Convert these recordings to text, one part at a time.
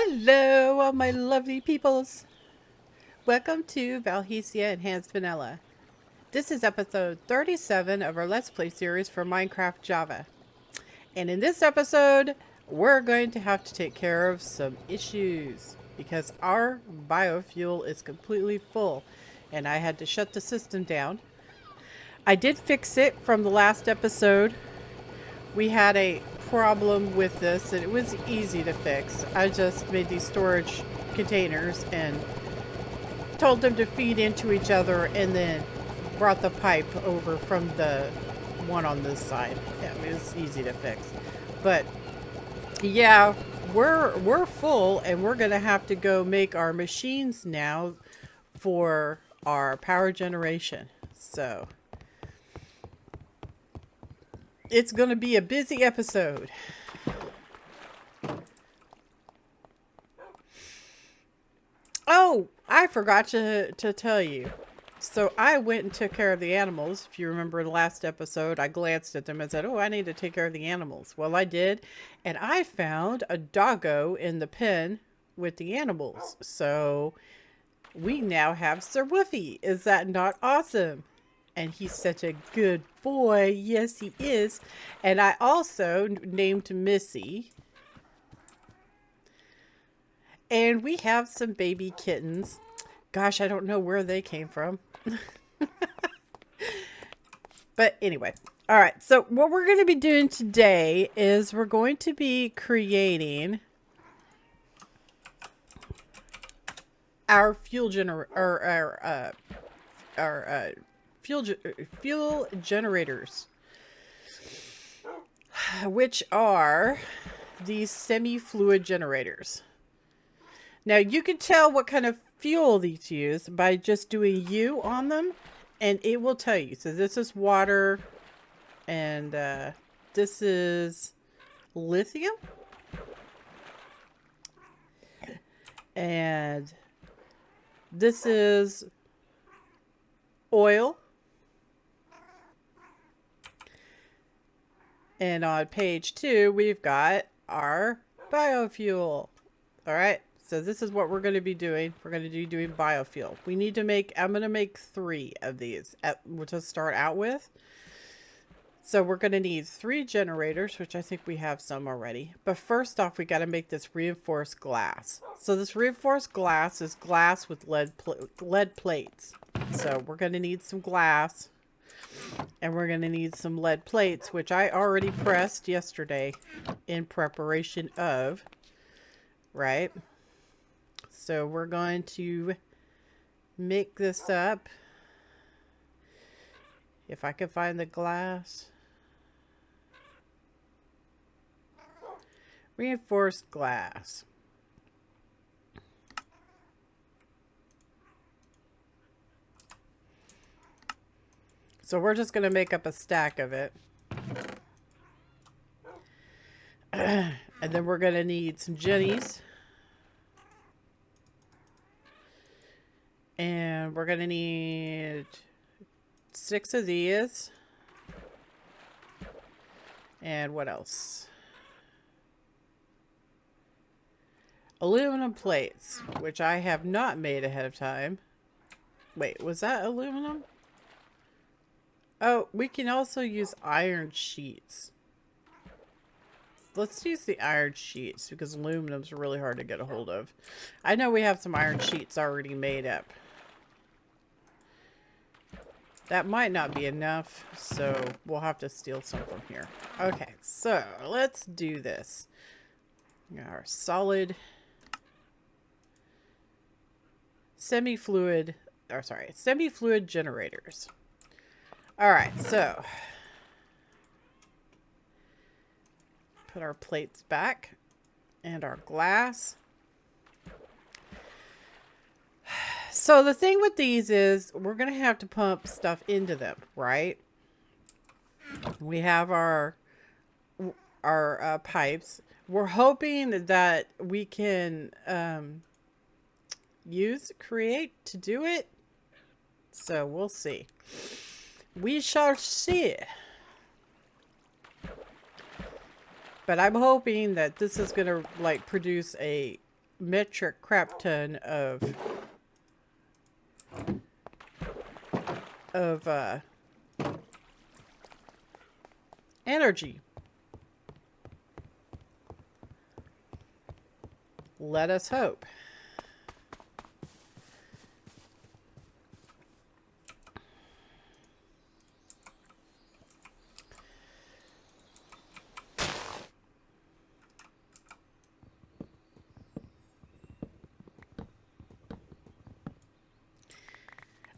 Hello, all my lovely peoples. Welcome to Valhelsia Enhanced Vanilla. This is episode 37 of our Let's Play series for Minecraft Java. And in this episode, we're going to have to take care of some issues because our biofuel is completely full and I had to shut the system down. I did fix it from the last episode. We had a problem with this and it was easy to fix. I just made these storage containers and told them to feed into each other and then brought the pipe over from the one on this side. Yeah, it was easy to fix. But yeah, we're full and we're gonna have to go make our machines now for our power generation. So it's gonna be a busy episode. Oh, I forgot to tell you. So I went and took care of the animals. If you remember the last episode, I glanced at them and said, "Oh, I need to take care of the animals." Well, I did, and I found a doggo in the pen with the animals. So we now have Sir Woofy. Is that not awesome? And he's such a good boy. Yes, he is. And I also named Missy. And we have some baby kittens. Gosh, I don't know where they came from. But anyway, all right. So what we're going to be doing today is we're going to be creating our fuel fuel generators, which are these semi-fluid generators. Now you can tell what kind of fuel these use by just doing U on them, and it will tell you. So this is water, and this is lithium, and this is oil. And on page 2, we've got our biofuel. All right. So this is what we're going to be doing. We're going to be doing biofuel. We need to make, I'm going to make 3 of these to start out with. So we're going to need 3 generators, which I think we have some already. But first off, we got to make this reinforced glass. So this reinforced glass is glass with lead plates. So we're going to need some glass. And we're going to need some lead plates, which I already pressed yesterday in preparation of, right? So we're going to make this up. If I can find the glass. Reinforced glass. So we're just going to make up a stack of it. And then we're going to need some jennies. And we're going to need 6 of these. And what else? Aluminum plates, which I have not made ahead of time. Wait, was that aluminum? Oh, we can also use iron sheets. Let's use the iron sheets because aluminum's really hard to get a hold of. I know we have some iron sheets already made up. That might not be enough, so we'll have to steal some from here. Okay, so let's do this. Our solid semi-fluid generators. All right, so put our plates back and our glass. So the thing with these is we're going to have to pump stuff into them, right? We have our pipes. We're hoping that we can use Create to do it. So we'll see. We shall see. But I'm hoping that this is going to like produce a metric crap ton of energy. Let us hope.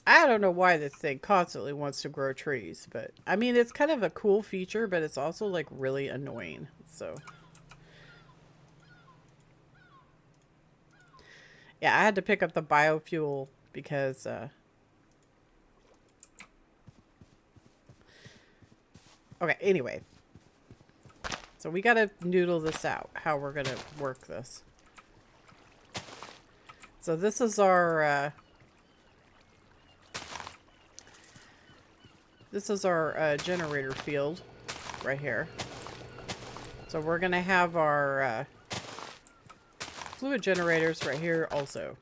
I don't know why this thing constantly wants to grow trees, but I mean, it's kind of a cool feature, but it's also like really annoying. So, yeah, I had to pick up the biofuel because, okay, anyway. So we got to noodle this out, how we're going to work this. So this is our, generator field right here. So we're going to have our fluid generators right here also.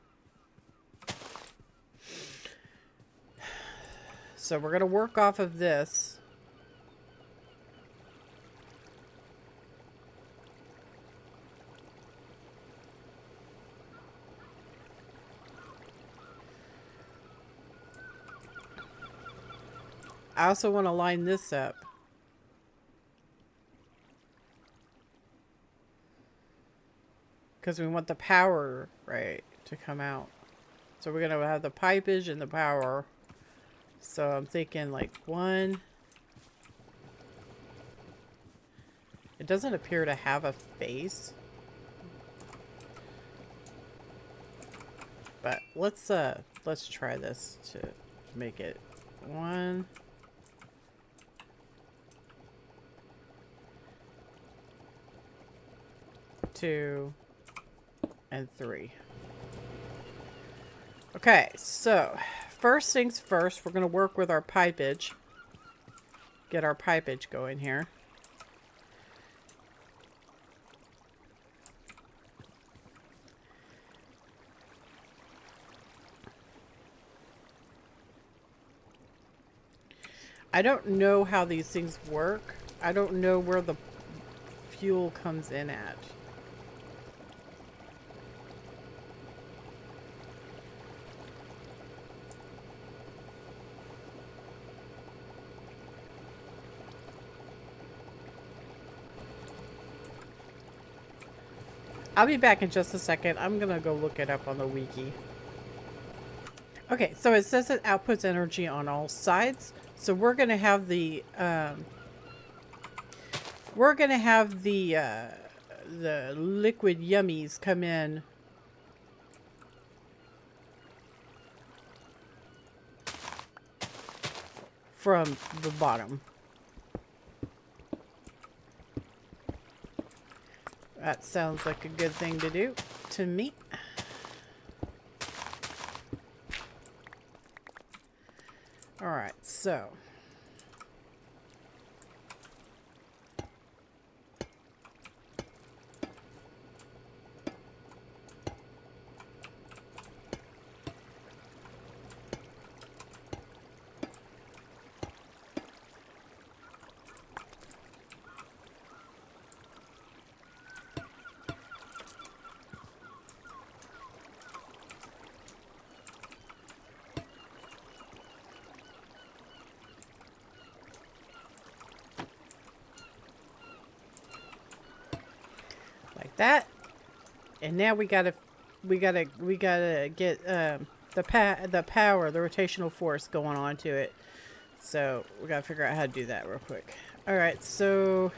So we're going to work off of this. I also want to line this up. Because we want the power, right, to come out. So we're going to have the pipage and the power. So I'm thinking like one. It doesn't appear to have a face. But let's try this to make it 1, 2, and 3. Okay, so first things first, we're going to work with our pipage. Get our pipage going here. I don't know how these things work. I don't know where the fuel comes in at. I'll be back in just a second. I'm going to go look it up on the wiki. Okay, so it says it outputs energy on all sides. So we're going to have the liquid yummies come in from the bottom. That sounds like a good thing to do to me. All right, so that, and now we gotta get the power, the rotational force going on to it. So we gotta figure out how to do that real quick. All right, so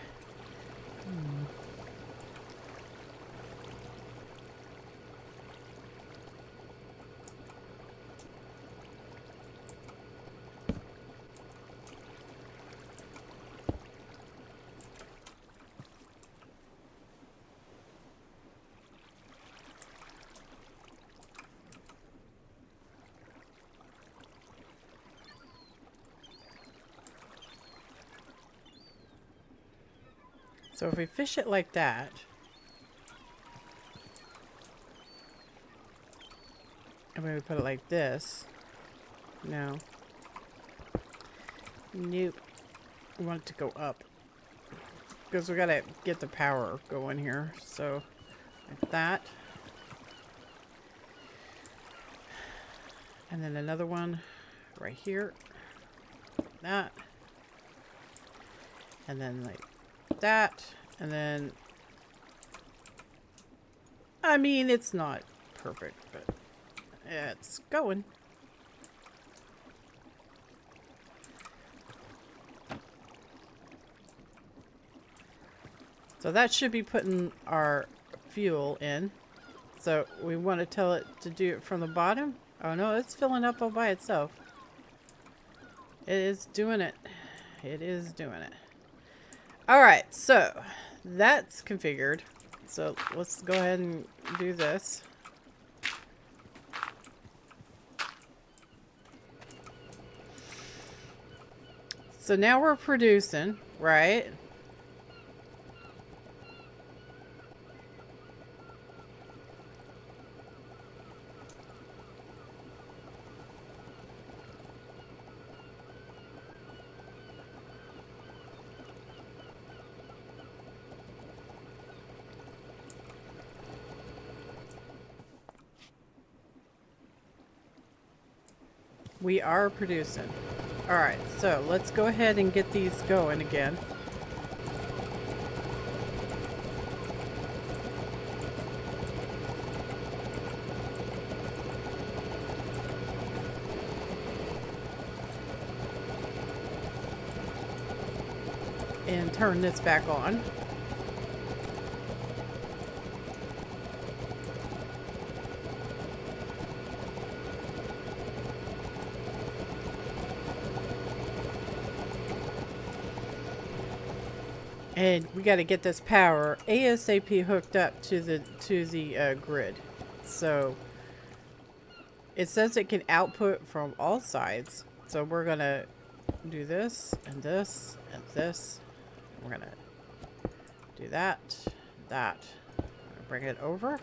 if we fish it like that, I'm going to put it like this. No. Nope. We want it to go up. Because we got to get the power going here. So, like that. And then another one right here. Like that. And then like that. And then... I mean, it's not perfect, but it's going. So that should be putting our fuel in. So we want to tell it to do it from the bottom. Oh no, it's filling up all by itself. It is doing it. It is doing it. Alright, so that's configured. So let's go ahead and do this. So now we're producing, right? We are producing. Alright, so let's go ahead and get these going again. And turn this back on. And we got to get this power ASAP hooked up to the grid. So it says it can output from all sides. So we're gonna do this and this and this. We're gonna do that, that. Bring it over,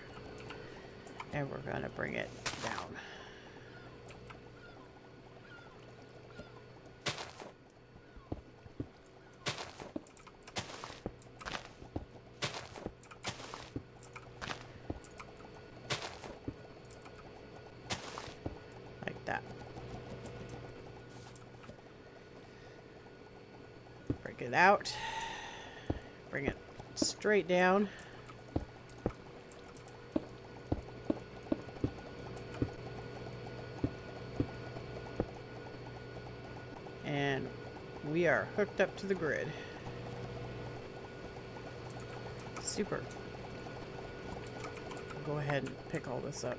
and we're gonna bring it down. Like that. Bring it out. Bring it straight down. And we are hooked up to the grid. Super. I'll go ahead and pick all this up.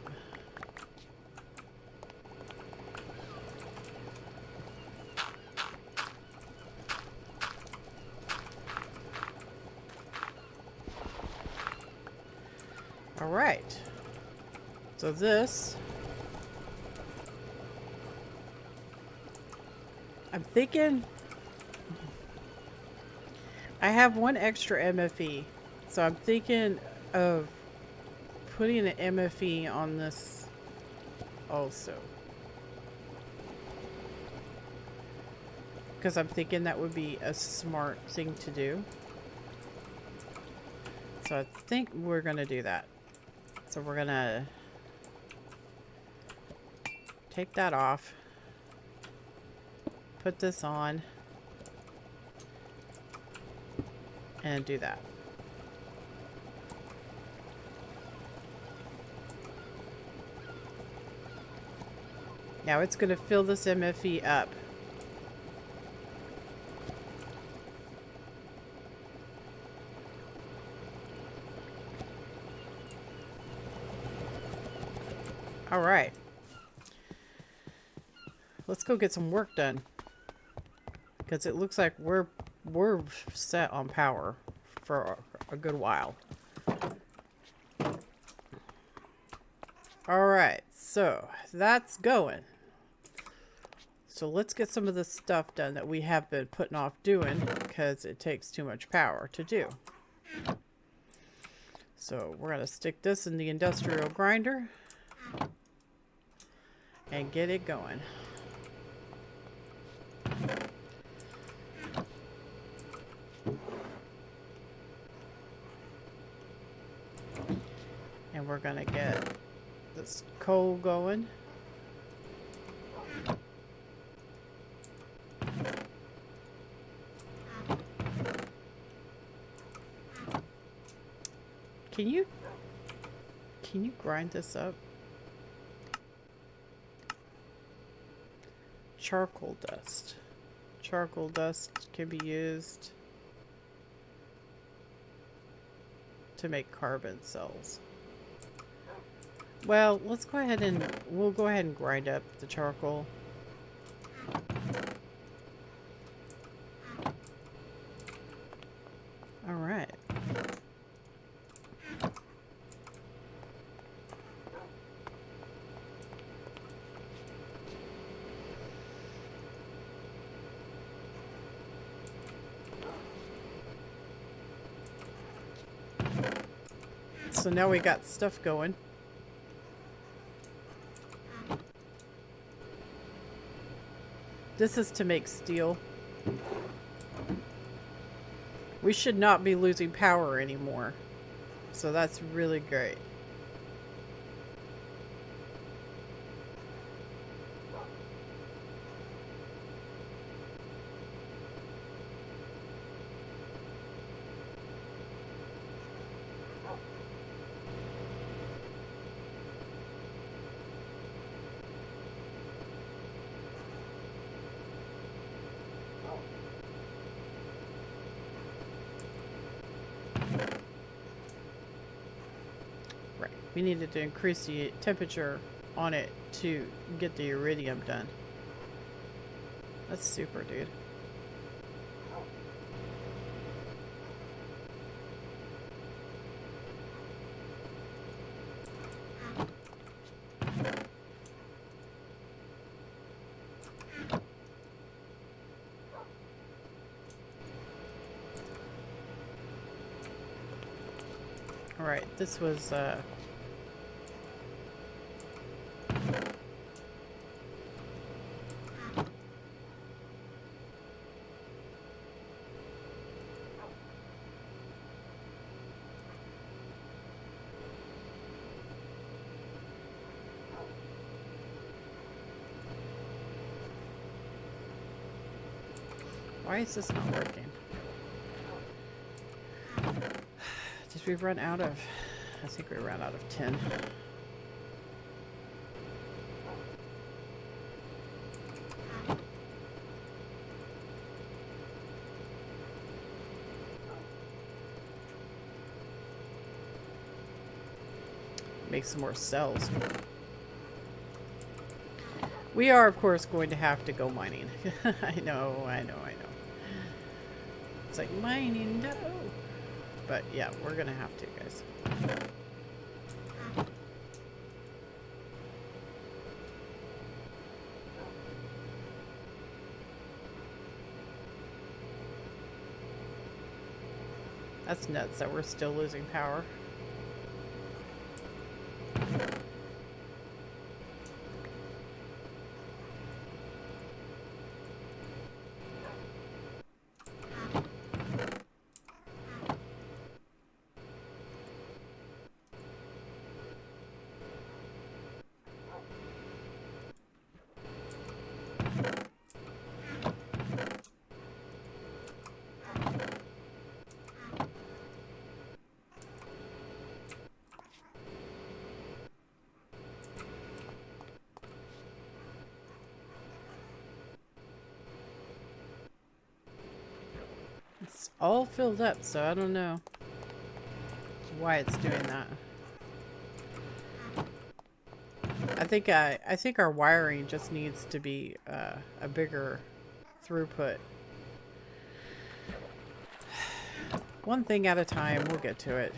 All right. So this, I'm thinking I have one extra MFE, so I'm thinking of putting an MFE on this also, because I'm thinking that would be a smart thing to do. So I think we're gonna do that. So we're gonna take that off, put this on, and do that. Now it's gonna fill this MFE up. All right. Let's go get some work done. Because it looks like we're set on power for a good while. All right. So that's going. So let's get some of the stuff done that we have been putting off doing because it takes too much power to do. So we're going to stick this in the industrial grinder. and get it going. And we're gonna get this coal going. Can you grind this up? Charcoal dust. Charcoal dust can be used to make carbon cells. Well, let's go ahead and we'll go ahead and grind up the charcoal. All right. So now we got stuff going. This is to make steel. We should not be losing power anymore. So that's really great. We needed to increase the temperature on it to get the iridium done. That's super, dude. All right, this was why is this not working? Did we run out of... I think we ran out of tin. Make some more cells. We are, of course, going to have to go mining. I know. It's like mining, no. But yeah, we're gonna have to, guys. That's nuts that we're still losing power. It's all filled up, so I don't know why it's doing that. I think our wiring just needs to be a bigger throughput. One thing at a time, we'll get to it.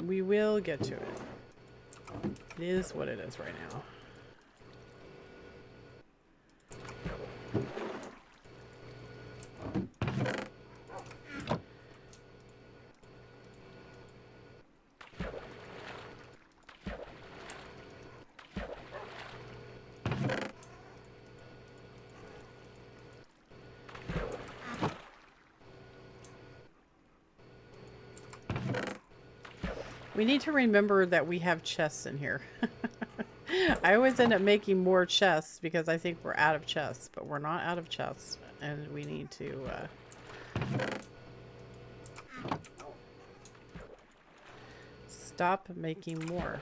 We will get to it. It is what it is right now. We need to remember that we have chests in here. I always end up making more chests because I think we're out of chests, but we're not out of chests, and we need to stop making more.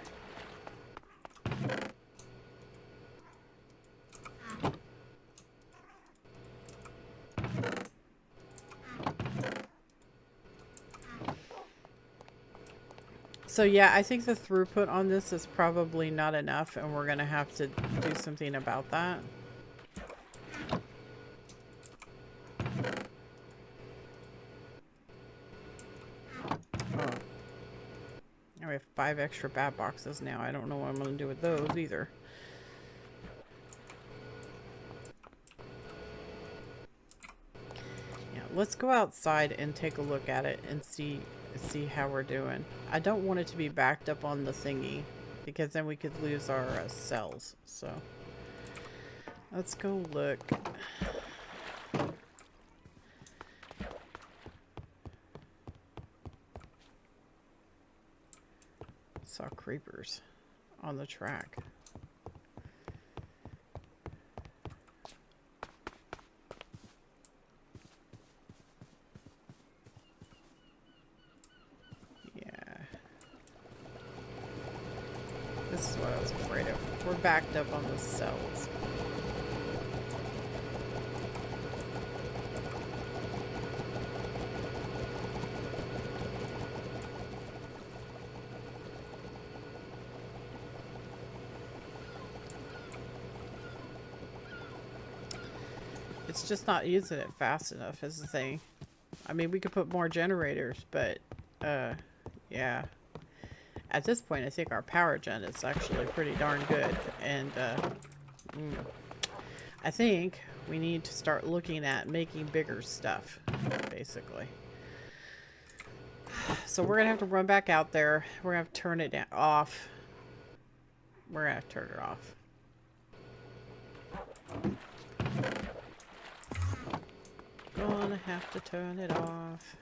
So yeah, I think the throughput on this is probably not enough, and we're gonna have to do something about that. Oh. Now we have 5 extra bat boxes now. I don't know what I'm gonna do with those either. Yeah, let's go outside and take a look at it and see how we're doing. I don't want it to be backed up on the thingy because then we could lose our cells. So let's go look. Saw creepers on the track. This is what I was afraid of. We're backed up on the cells. It's just not using it fast enough is the thing. I mean, we could put more generators, but, yeah. At this point, I think our power gen is actually pretty darn good. And, I think we need to start looking at making bigger stuff, basically. So we're going to have to run back out there. We're going to have to turn it off. We're going to have to turn it off. Gonna have to turn it off.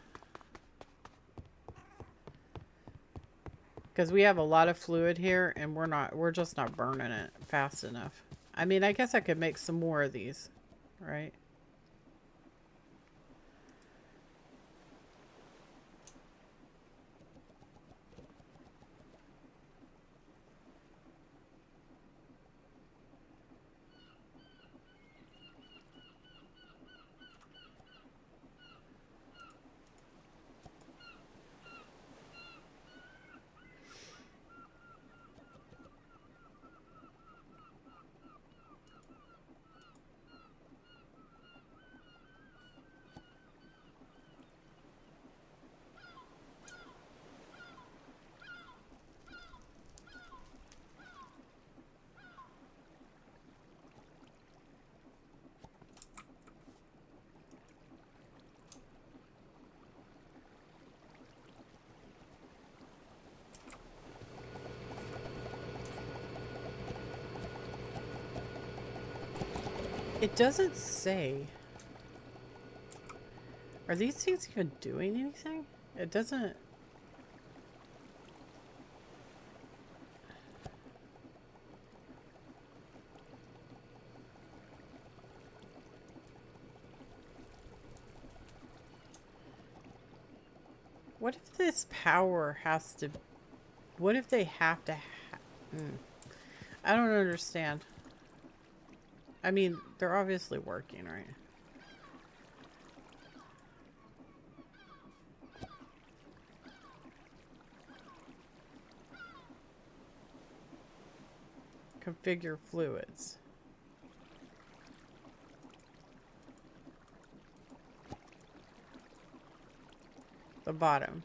Because we have a lot of fluid here and we're just not burning it fast enough. I mean, I guess I could make some more of these, right? It doesn't say. Are these things even doing anything? It doesn't. What if this power has to... What if they have to... I don't understand. I mean, they're obviously working, right? Configure fluids. The bottom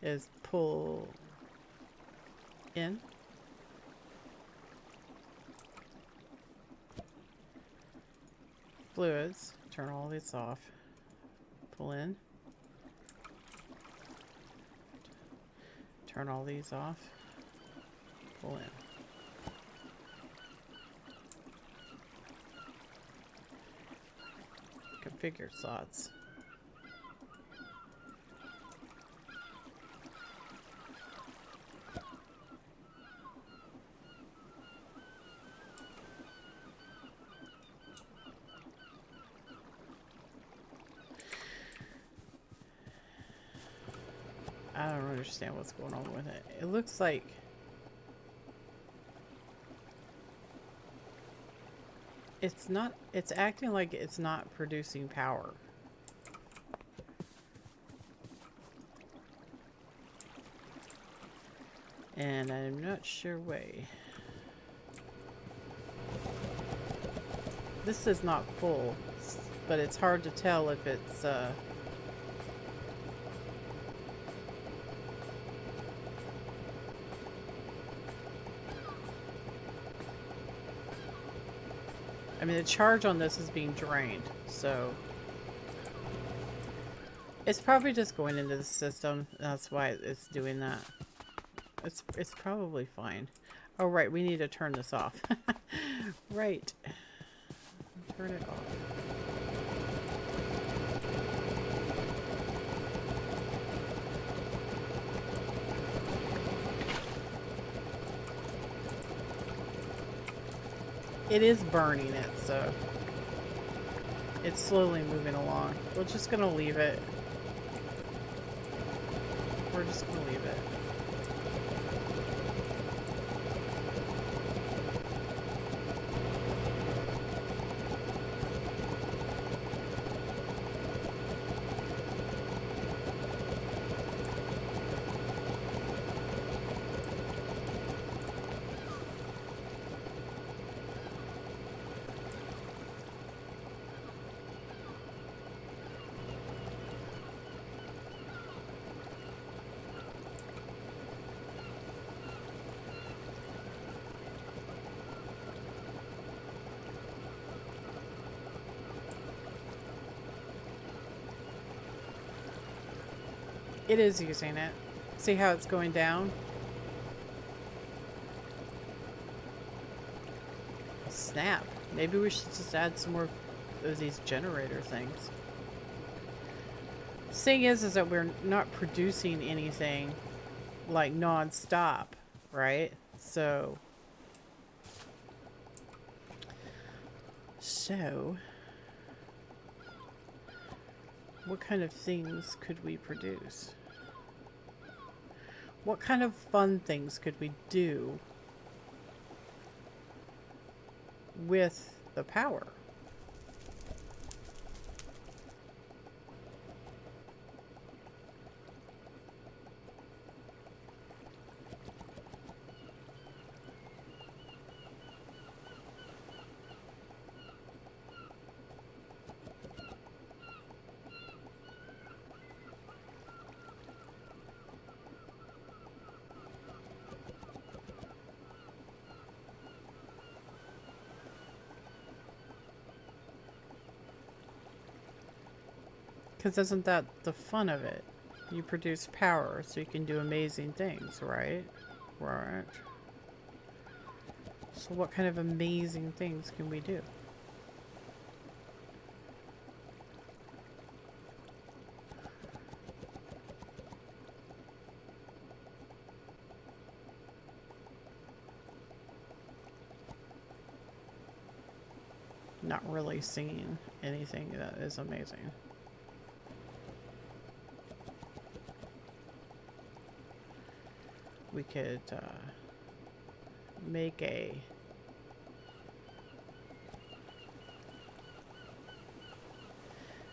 is pull in. Fluids, turn all these off. Pull in. Turn all these off. Pull in. Configure slots. I don't understand what's going on with it. It looks like it's not, it's acting like it's not producing power. And I'm not sure why. This is not full, but it's hard to tell if it's I mean, the charge on this is being drained, so it's probably just going into the system. That's why it's doing that. It's probably fine. Oh, right, we need to turn this off. Right. Turn it off. It is burning it, so it's slowly moving along. We're just gonna leave it. We're just gonna leave it. It is using it. See how it's going down? Snap. Maybe we should just add some more of these generator things. The thing is that we're not producing anything like non-stop, right? So what kind of things could we produce? What kind of fun things could we do with the power? Because isn't that the fun of it? You produce power so you can do amazing things, right? Right. So what kind of amazing things can we do? Not really seeing anything that is amazing. We could make a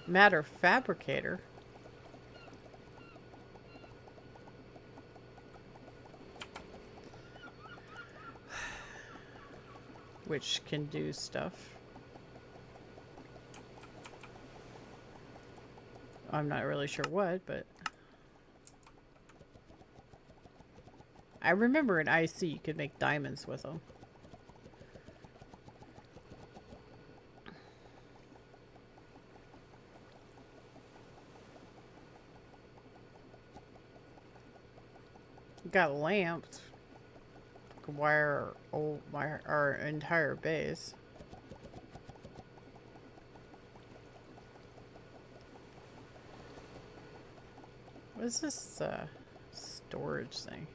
matter fabricator, which can do stuff. I'm not really sure what, but I remember in IC you could make diamonds with them. Got lamps. Could wire our entire base. What is this storage thing?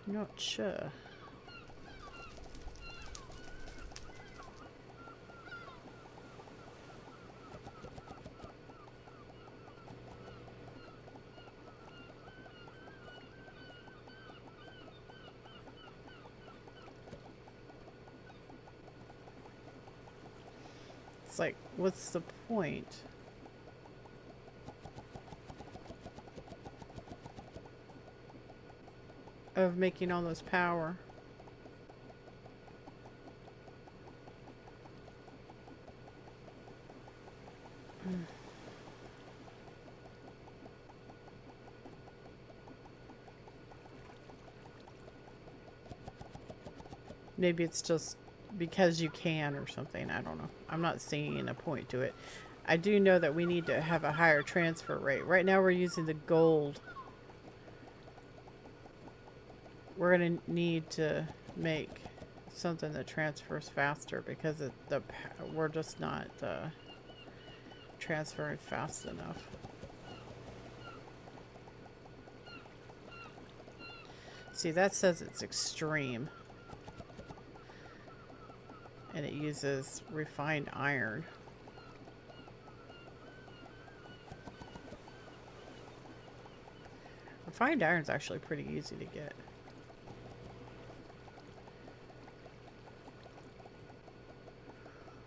Not sure. it's like, what's the point? Of making all this power. Maybe it's just because you can or something. I don't know. I'm not seeing a point to it. I do know that we need to have a higher transfer rate. Right now we're using the gold. We're going to need to make something that transfers faster because we're just not transferring fast enough. See, that says it's extreme. And it uses refined iron. Refined iron is actually pretty easy to get.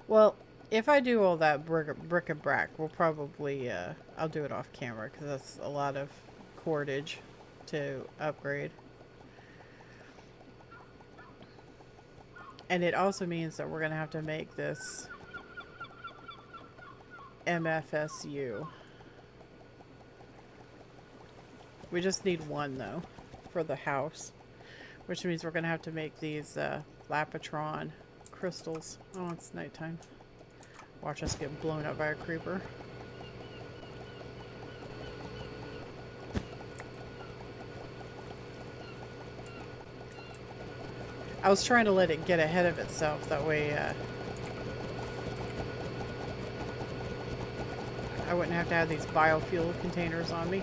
Well, if I do all that bric-a-brac, we'll probably, I'll do it off camera because that's a lot of cordage to upgrade. And it also means that we're going to have to make this MFSU. We just need one, though, for the house. Which means we're going to have to make these Lapatron crystals. Oh, it's nighttime. Watch us get blown up by a creeper. I was trying to let it get ahead of itself. That way, I wouldn't have to have these biofuel containers on me.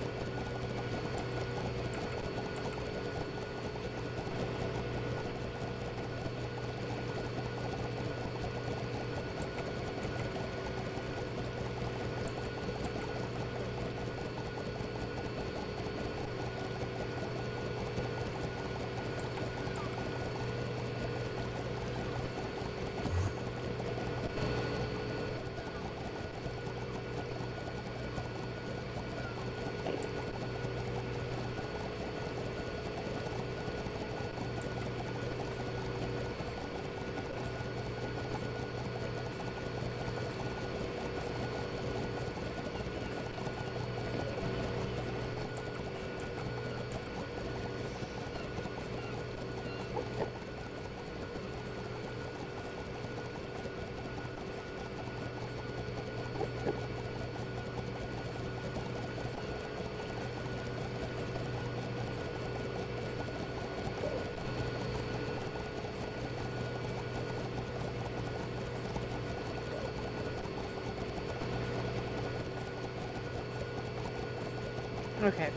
Okay.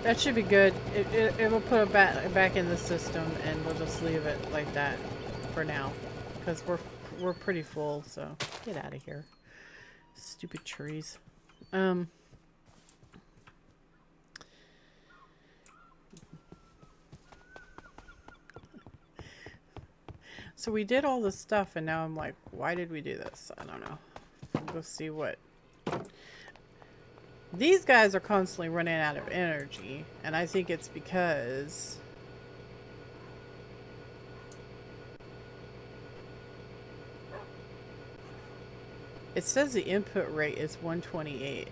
That should be good. It will put it back in the system, and we'll just leave it like that for now, because we're pretty full. So get out of here, stupid trees. So we did all this stuff, and now I'm like, why did we do this? I don't know. We'll see what. These guys are constantly running out of energy, and I think it's because it says the input rate is 128.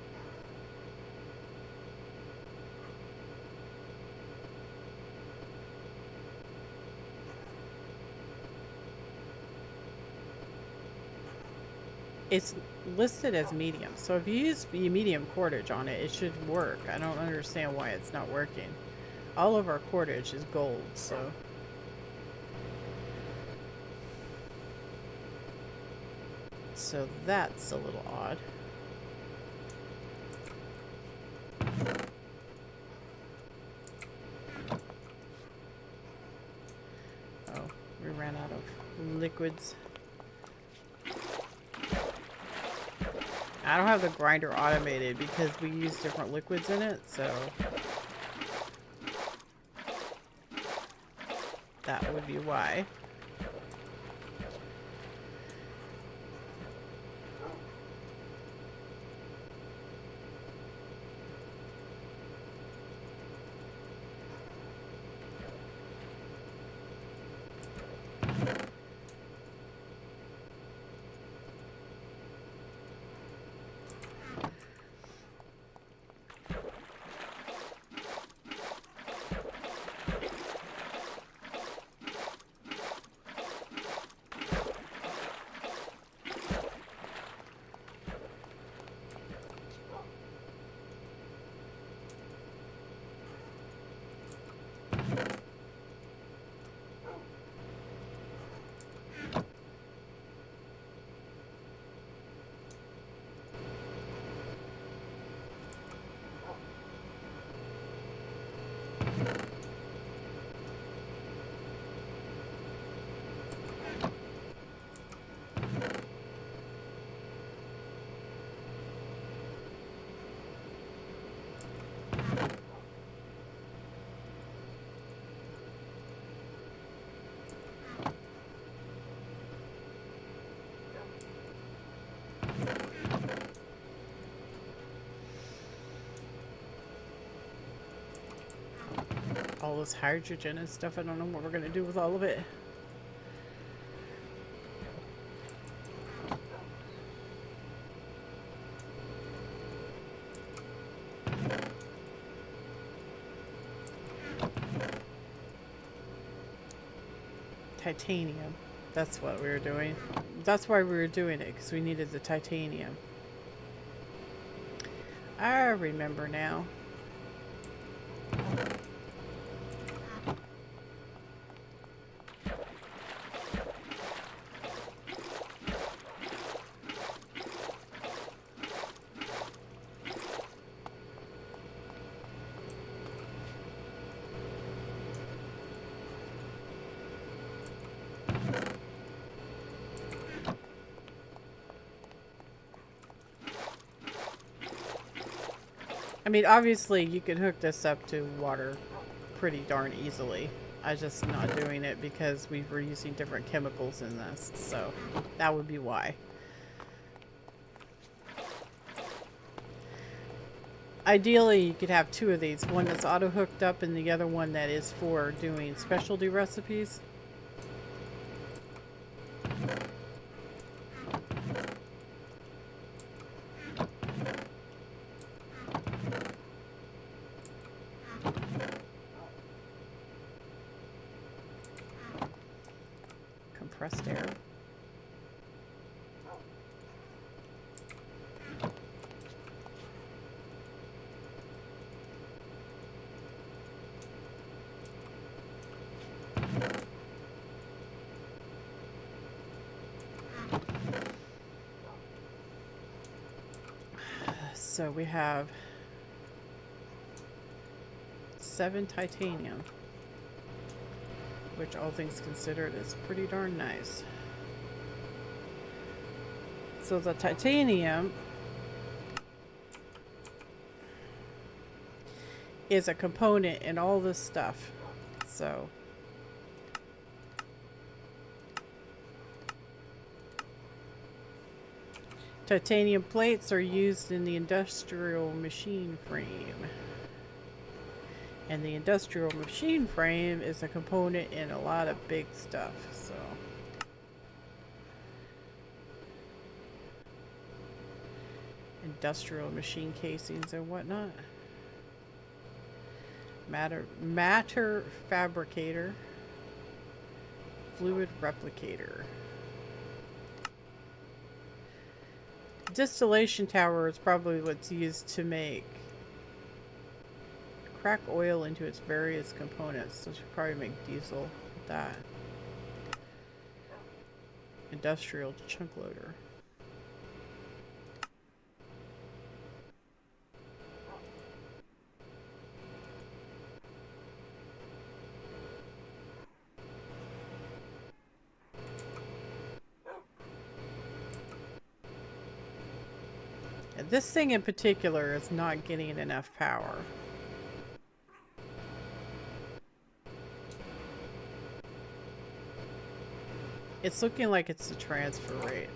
It's listed as medium, so if you use medium cordage on it, it should work. I don't understand why it's not working. All of our cordage is gold, so that's a little odd. Oh, we ran out of liquids. I don't have the grinder automated because we use different liquids in it, so that would be why. all this hydrogen and stuff. I don't know what we're going to do with all of it. Titanium. That's what we were doing. That's why we were doing it, because we needed the titanium. I remember now. I mean, obviously, you can hook this up to water pretty darn easily. I'm just not doing it because we were using different chemicals in this, so that would be why. Ideally, you could have two of these. One that's auto-hooked up and the other one that is for doing specialty recipes. Compressed air. So we have 7 titanium, which all things considered is pretty darn nice. So the titanium is a component in all this stuff. So titanium plates are used in the industrial machine frame. And the industrial machine frame is a component in a lot of big stuff, so. Industrial machine casings and whatnot. Matter fabricator. Fluid replicator. Distillation tower is probably what's used to make crack oil into its various components. So should probably make diesel with that. Industrial chunk loader. And this thing in particular is not getting enough power. It's looking like it's the transfer rate.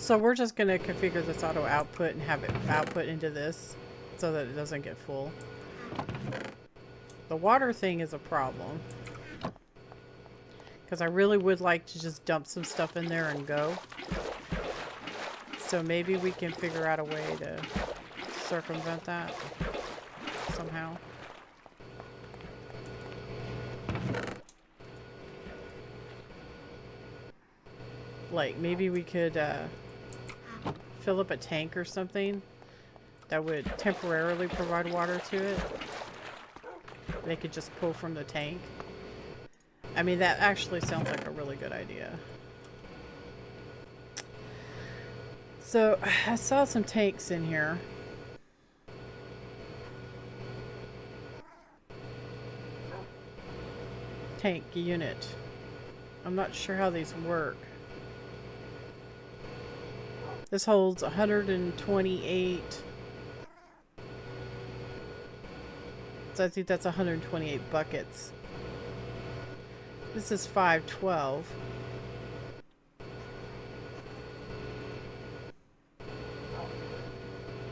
So we're just going to configure this auto output and have it output into this so that it doesn't get full. The water thing is a problem. Because I really would like to just dump some stuff in there and go. So maybe we can figure out a way to circumvent that somehow. Like, maybe we could fill up a tank or something that would temporarily provide water to it. They could just pull from the tank. I mean, that actually sounds like a really good idea. So, I saw some tanks in here. Tank unit. I'm not sure how these work. This holds 128. So I think that's 128 buckets. This is 512.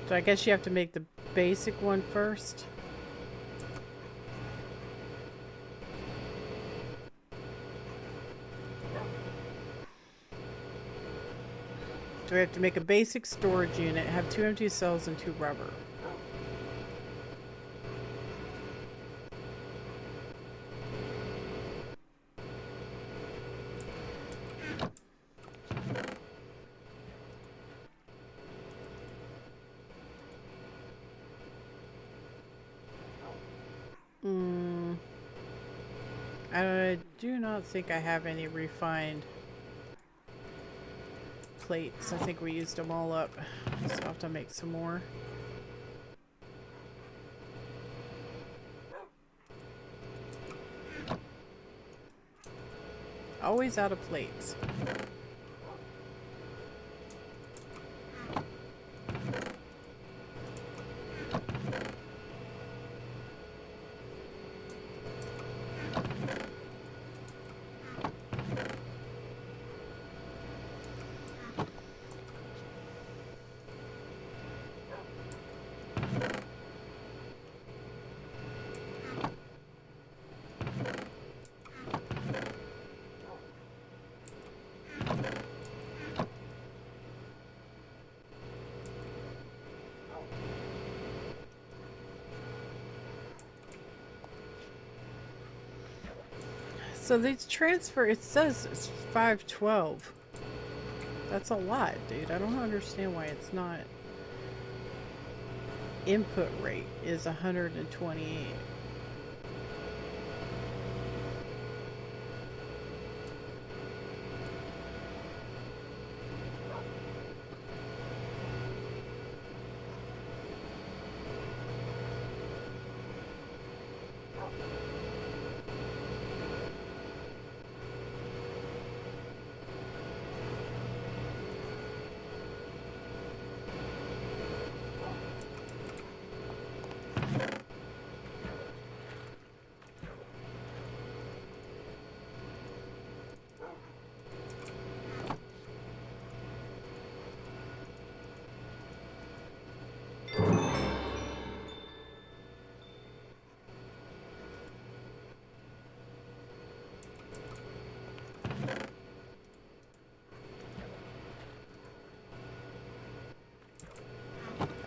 So I guess you have to make the basic one first. So we have to make a basic storage unit, have 2 empty cells and 2 rubber. I do not think I have any refined plates. I think we used them all up. So I'll have to make some more. Always out of plates. So these transfer, it says it's 512. That's a lot, dude. I don't understand why it's not. Input rate is 128.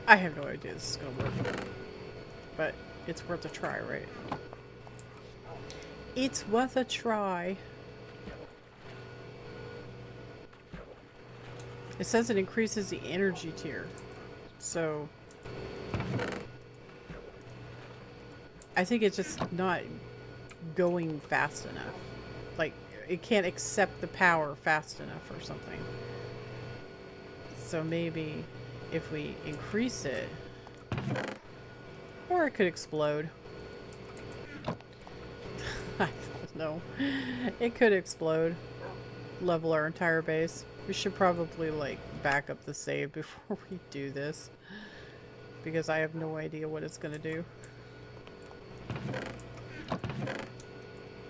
I have no idea this is gonna work. But it's worth a try, right? It's worth a try. It says it increases the energy tier. So I think it's just not going fast enough. Like, it can't accept the power fast enough or something. So maybe if we increase it, or it could explode. I don't know. It could explode. Level our entire base. We should probably like back up the save before we do this, because I have no idea what it's gonna do.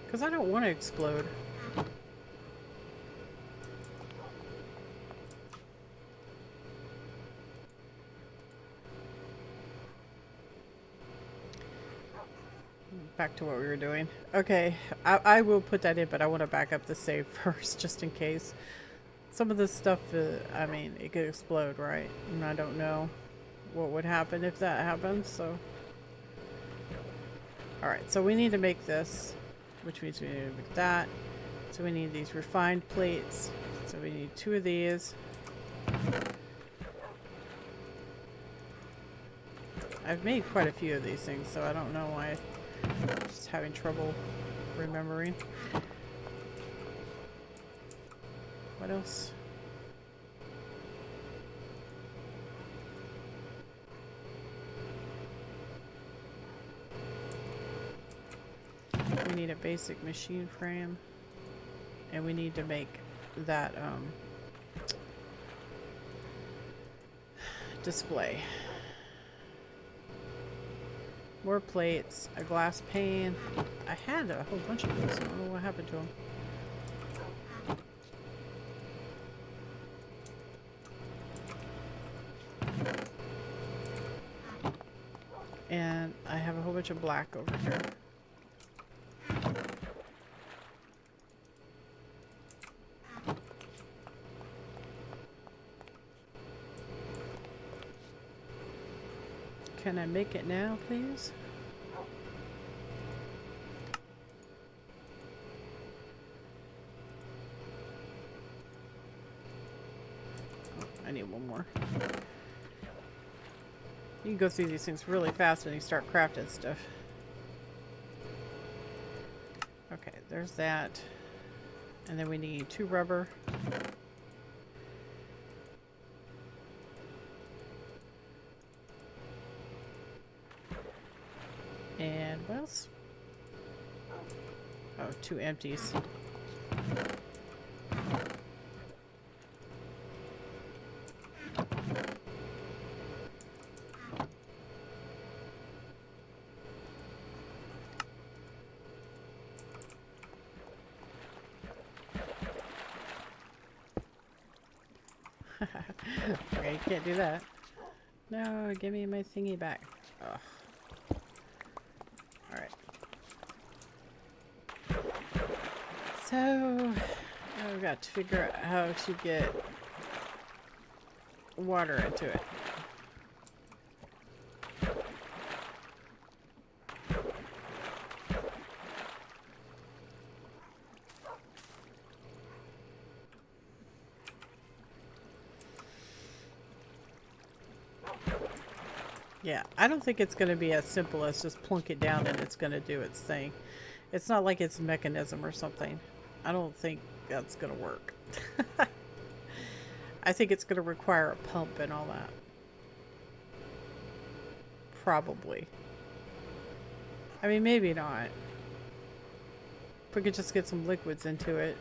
Because I don't want to explode. Back to what we were doing. Okay, I will put that in, but I want to back up the save first, just in case. Some of this stuff, I mean, it could explode, right? And I don't know what would happen if that happens, so. Alright, so we need to make this, which means we need to make that. So we need these refined plates. So we need 2 of these. I've made quite a few of these things, so I don't know why I'm just having trouble remembering. What else? We need a basic machine frame. And we need to make that display. More plates, a glass pane. I had a whole bunch of those. I don't know what happened to them. And I have a whole bunch of black over here. Can I make it now, please? Oh, I need one more. You can go through these things really fast when you start crafting stuff. Okay, there's that. And then we need 2 rubber. And what else? Oh, 2 empties. Okay, you can't do that. No, give me my thingy back. Ugh. Alright. So, I've got to figure out how to get water into it. Yeah, I don't think it's going to be as simple as just plunk it down and it's going to do its thing. It's not like it's a mechanism or something. I don't think that's going to work. I think it's going to require a pump and all that. Probably. I mean, maybe not. If we could just get some liquids into it.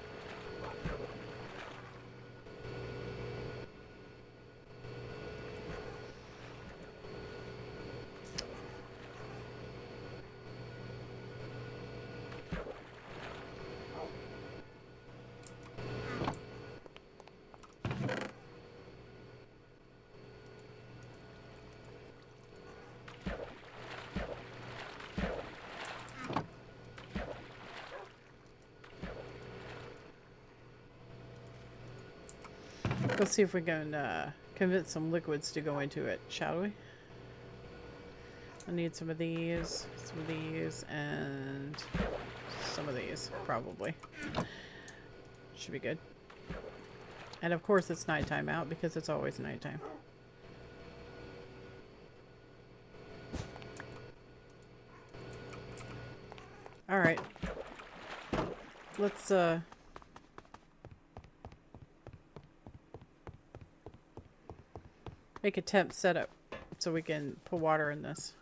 Let's see if we can convince some liquids to go into it, shall we? I need some of these, and some of these, probably. Should be good. And of course it's nighttime out because it's always nighttime. Alright. Let's make a temp setup so we can put water in this.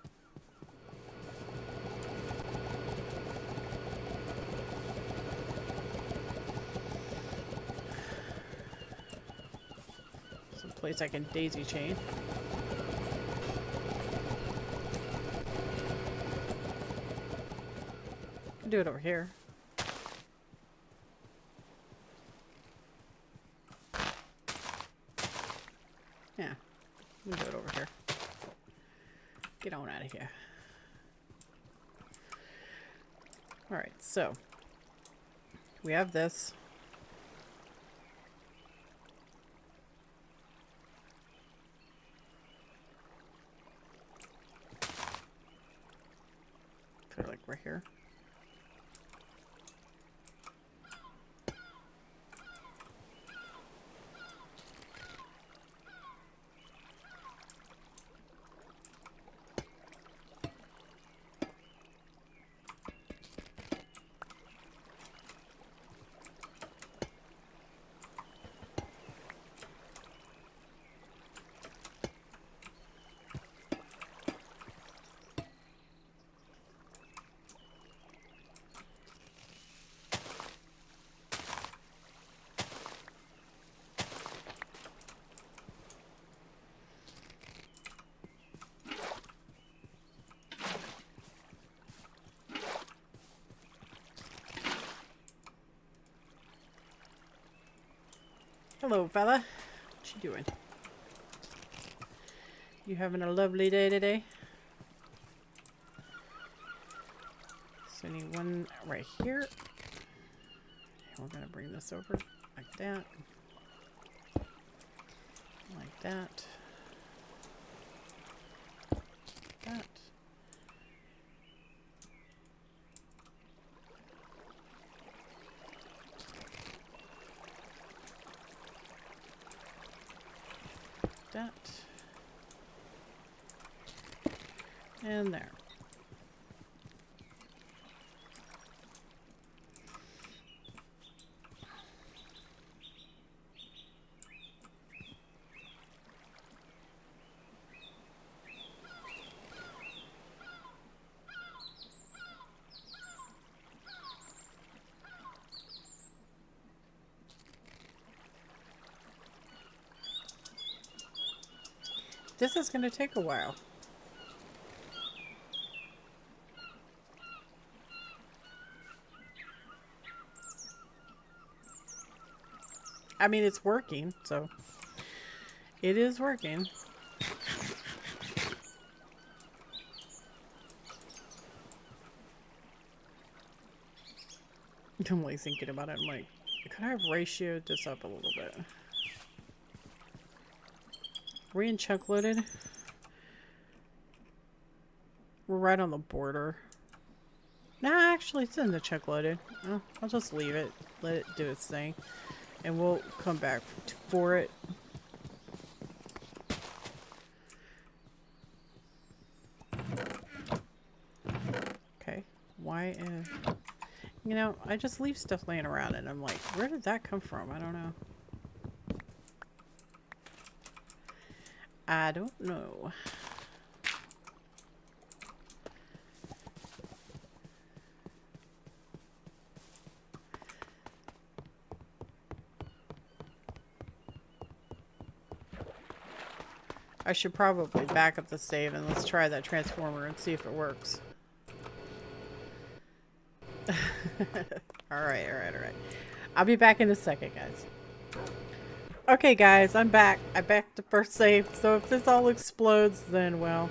Some place I can daisy chain. Can do it over here. Yeah. We'll do it over here. Get on out of here. Alright, so we have this. Put it like right here. Hello, fella. What you doing? You having a lovely day today? So I need one right here. And we're gonna bring this over like that. Like that. That. That. And there. This is going to take a while. I mean, it's working, so it is working. I'm like thinking about it. I'm like, could I have ratioed this up a little bit? We're in chunk loaded. We're right on the border. Nah, actually, it's in the chunk loaded. Oh, I'll just leave it. Let it do its thing. And we'll come back for it. Okay. Why? You know, I just leave stuff laying around and I'm like, where did that come from? I don't know. I don't know. I should probably back up the save and let's try that transformer and see if it works. Alright. I'll be back in a second, guys. Okay, guys, I'm back. I backed the first save, so if this all explodes, then, well,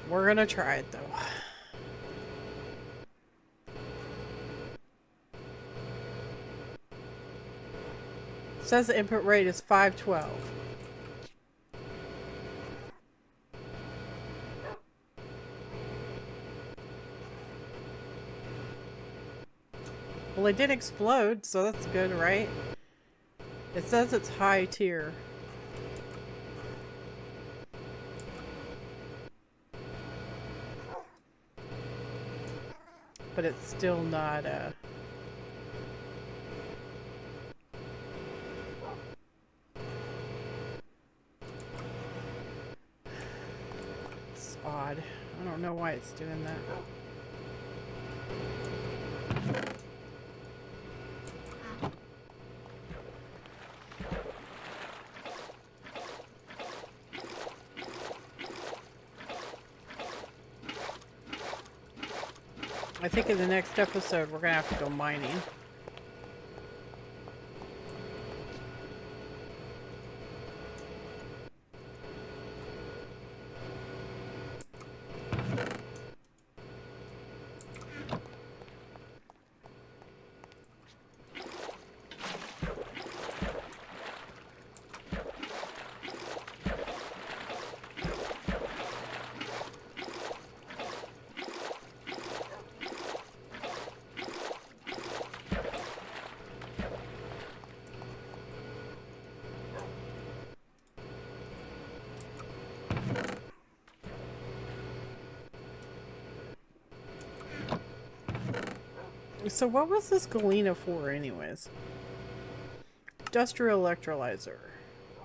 we're gonna try it, though. It says the input rate is 512. Well, it did explode, so that's good, right? It says it's high tier. But it's still not, it's odd. I don't know why it's doing that. I think in the next episode we're gonna have to go mining. So what was this galena for anyways? Industrial electrolyzer.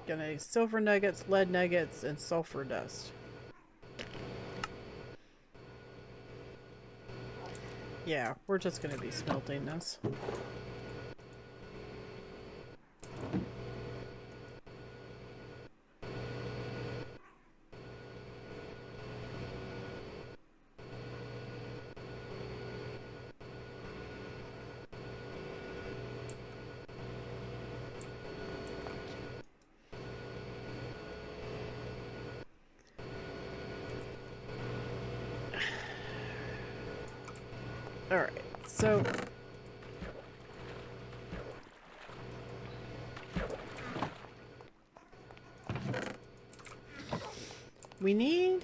Gonna silver nuggets, lead nuggets, and sulfur dust. Yeah, we're just gonna be smelting this. Alright, so we need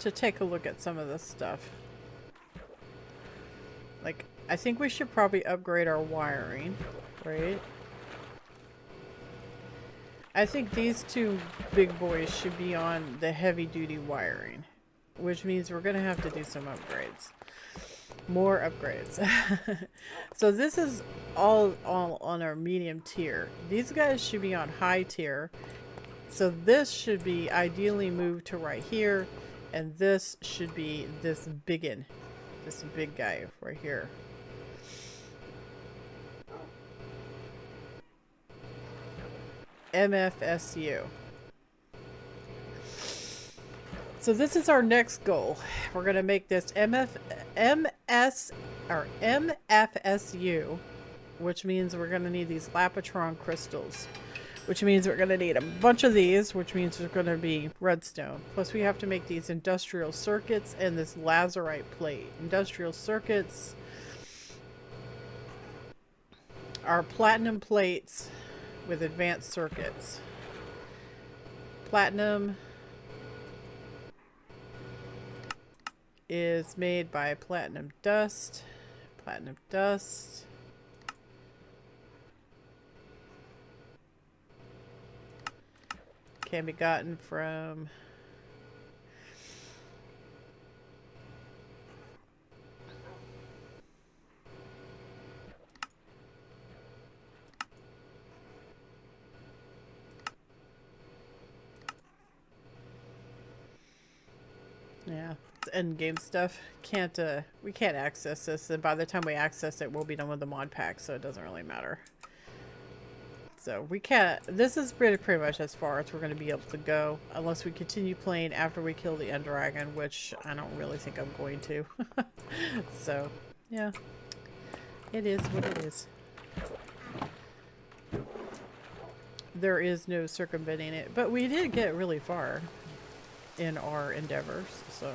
to take a look at some of this stuff. Like, I think we should probably upgrade our wiring, right? I think these two big boys should be on the heavy duty wiring, which means we're gonna have to do some upgrades. More upgrades. So this is all on our medium tier. These guys should be on high tier. So this should be ideally moved to right here, and this should be this biggin, this big guy right here. MFSU. So this is our next goal. We're going to make this MFSU, which means we're going to need these Lapatron crystals, which means we're going to need a bunch of these, which means there's going to be redstone. Plus we have to make these industrial circuits and this lazurite plate. Industrial circuits are platinum plates with advanced circuits. Platinum is made by platinum dust. Platinum dust can be gotten from yeah, it's end game stuff. We can't access this, and by the time we access it, we'll be done with the mod pack, so it doesn't really matter. So we can't. This is pretty much as far as we're going to be able to go, unless we continue playing after we kill the end dragon, which I don't really think I'm going to. So yeah, it is what it is. There is no circumventing it, but we did get really far in our endeavors, so.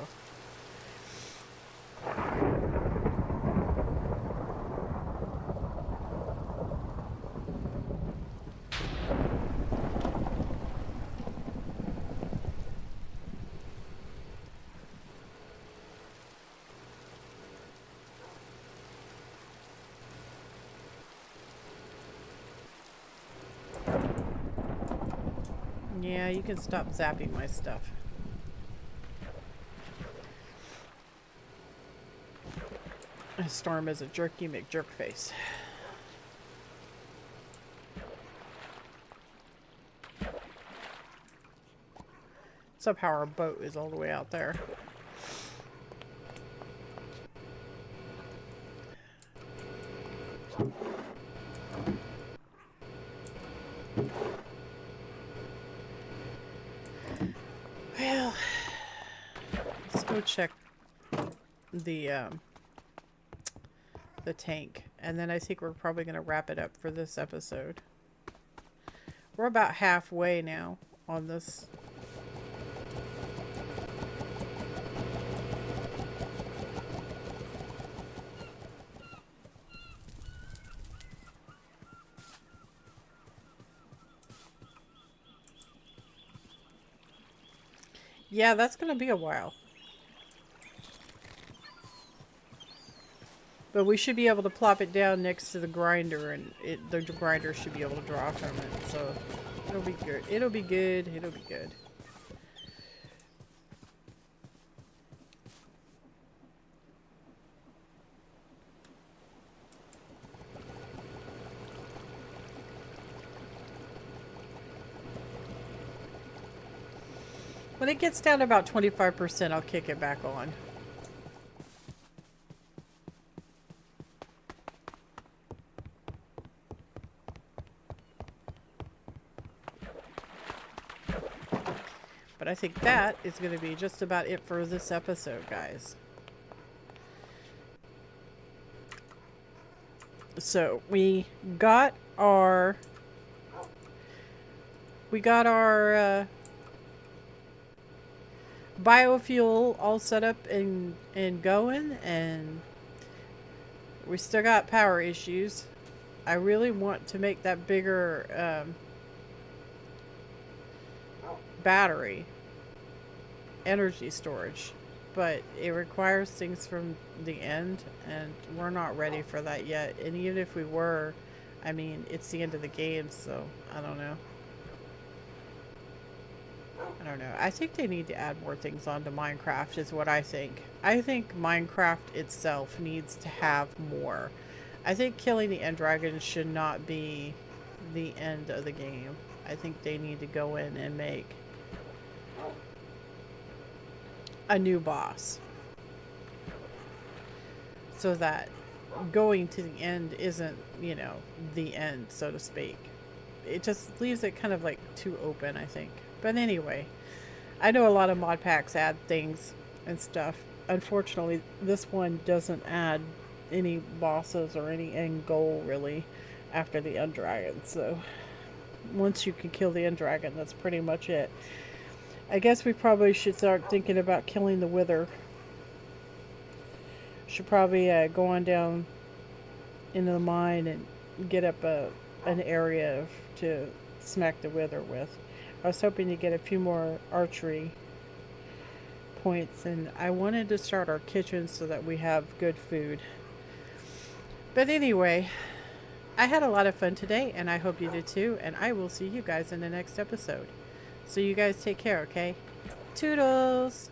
Yeah, you can stop zapping my stuff. Storm is a jerky McJerkface. Somehow our boat is all the way out there. Well, let's go check the tank, and then I think we're probably going to wrap it up for this episode. We're about halfway now on this. Yeah, that's going to be a while. But we should be able to plop it down next to the grinder, and the grinder should be able to draw from it. So it'll be good. It'll be good. It'll be good. When it gets down to about 25%, I'll kick it back on. But I think that is going to be just about it for this episode, guys. So got our we got our biofuel all set up and going, and we still got power issues. I really want to make that bigger battery energy storage, but it requires things from the end, and we're not ready for that yet. And even if we were, I mean, it's the end of the game, so I don't know. I don't know. I think they need to add more things onto Minecraft is what I think. I think Minecraft itself needs to have more. I think killing the end dragon should not be the end of the game. I think they need to go in and make a new boss, so that going to the end isn't, you know, the end, so to speak. It just leaves it kind of like too open, I think. But anyway, I know a lot of mod packs add things and stuff. Unfortunately, this one doesn't add any bosses or any end goal really after the end dragon. So once you can kill the end dragon, that's pretty much it. I guess we probably should start thinking about killing the wither. Should probably go on down into the mine and get up an area to smack the wither with. I was hoping to get a few more archery points, and I wanted to start our kitchen so that we have good food. But anyway, I had a lot of fun today, and I hope you did too, and I will see you guys in the next episode. So you guys take care, okay? Toodles!